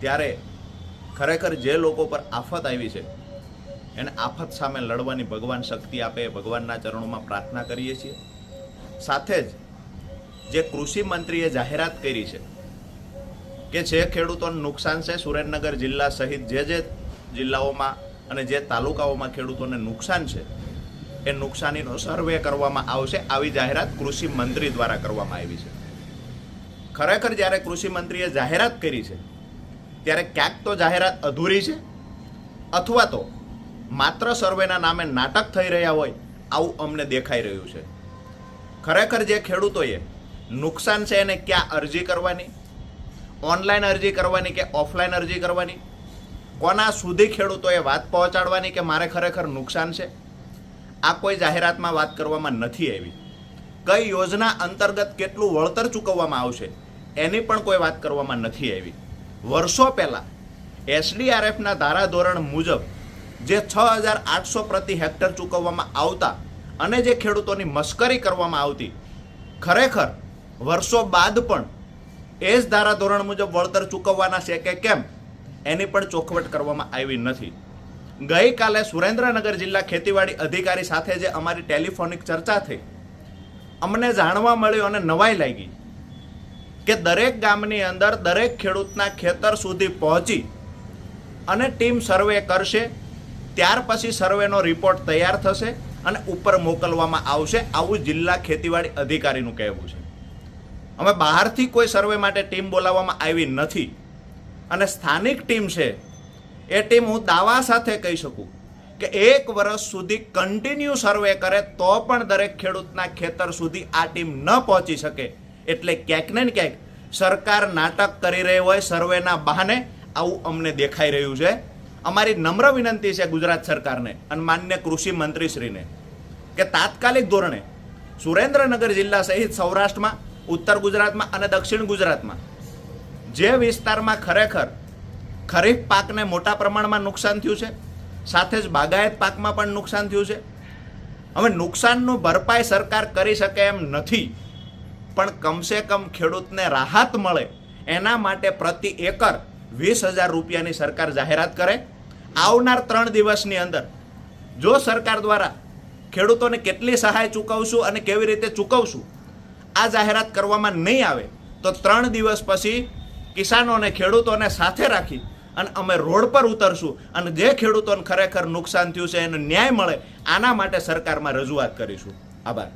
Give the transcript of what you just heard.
ત્યારે ખરેખર જે લોકો પર આફત આવી છે એને આફત સામે લડવાની ભગવાન શક્તિ આપે, ભગવાનના ચરણોમાં પ્રાર્થના કરીએ છીએ. સાથે જ જે કૃષિ મંત્રીએ જાહેરાત કરી છે કે જે ખેડૂતોને નુકસાન છે, સુરેન્દ્રનગર જિલ્લા સહિત જે જિલ્લાઓમાં અને જે તાલુકાઓમાં ખેડૂતોને નુકસાન છે એ નુકસાનીનો સર્વે કરવામાં આવશે, આવી જાહેરાત કૃષિ મંત્રી દ્વારા કરવામાં આવી છે. ખરેખર જ્યારે કૃષિ મંત્રીએ જાહેરાત કરી છે ત્યારે ક્યાંક તો જાહેરાત અધૂરી છે અથવા તો માત્ર સર્વેના નામે નાટક થઈ રહ્યા હોય આવું અમને દેખાઈ રહ્યું છે. ખરેખર જે ખેડૂતોએ નુકસાન છે એને ક્યાં અરજી કરવાની, ઓનલાઈન અરજી કરવાની કે ઓફલાઈન અરજી કરવાની, કોના સુધી ખેડૂતોએ વાત પહોંચાડવાની કે મારે ખરેખર નુકસાન છે, આ કોઈ જાહેરાતમાં વાત કરવામાં નથી આવી. કઈ યોજના અંતર્ગત કેટલું વળતર ચૂકવવામાં આવશે એની પણ કોઈ વાત કરવામાં નથી આવી. વર્ષો પહેલાં એસડીઆરએફના ધારાધોરણ મુજબ જે 6,800 પ્રતિ હેક્ટર ચૂકવવામાં આવતા અને જે ખેડૂતોની મશ્કરી કરવામાં આવતી, ખરેખર વર્ષો બાદ પણ એ જ ધારાધોરણ મુજબ વળતર ચૂકવવાના છે કે કેમ એની પણ ચોખવટ કરવામાં આવી નથી. ગઈકાલે સુરેન્દ્રનગર જિલ્લા ખેતીવાડી અધિકારી સાથે જે અમારી ટેલિફોનિક ચર્ચા થઈ, અમને જાણવા મળ્યું અને નવાઈ લાગી કે દરેક ગામની અંદર દરેક ખેડૂતના ખેતર સુધી પહોંચી અને ટીમ સર્વે કરશે, ત્યાર પછી સર્વેનો રિપોર્ટ તૈયાર થશે અને ઉપર મોકલવામાં આવશે, આવું જિલ્લા ખેતીવાડી અધિકારીનું કહેવું છે. અમે બહારથી કોઈ સર્વે માટે ટીમ બોલાવવામાં આવી નથી અને સ્થાનિક ટીમ છે એ ટીમ હું દાવા સાથે કહી શકું કે 1 વર્ષ સુધી કન્ટિન્યુ સર્વે કરે તો પણ દરેક ખેડૂતના ખેતર સુધી આ ટીમ ન પહોંચી શકે. એટલે ક્યાંક ને ક્યાંક સરકાર નાટક કરી રહી હોય સર્વેના બહાને, આવું અમને દેખાઈ રહ્યું છે. અમારી નમ્ર વિનંતી છે ગુજરાત સરકારને અને માન્ય કૃષિ મંત્રીશ્રીને કે તાત્કાલિક ધોરણે સુરેન્દ્રનગર જિલ્લા સહિત સૌરાષ્ટ્રમાં, ઉત્તર ગુજરાતમાં અને દક્ષિણ ગુજરાતમાં જે વિસ્તારમાં ખરેખર ખરીફ પાકને મોટા પ્રમાણમાં નુકસાન થયું છે, સાથે જ બાગાયત પાકમાં પણ નુકસાન થયું છે. હવે નુકસાનનું ભરપાઈ સરકાર કરી શકે એમ નથી, પણ કમસે કમ ખેડૂતને રાહત મળે એના માટે પ્રતિ એકર 20,000 રૂપિયાની સરકાર જાહેરાત કરે. આવનાર 3 દિવસની અંદર જો સરકાર દ્વારા ખેડૂતોને કેટલી સહાય ચૂકવશું અને કેવી રીતે ચૂકવશું આ જાહેરાત કરવામાં નહીં આવે તો 3 દિવસ પછી કિસાનોને, ખેડૂતોને સાથે રાખી અને અમે રોડ પર ઉતરશું અને જે ખેડૂતોને ખરેખર નુકસાન થયું છે એને ન્યાય મળે આના માટે સરકારમાં રજૂઆત કરીશું. આભાર.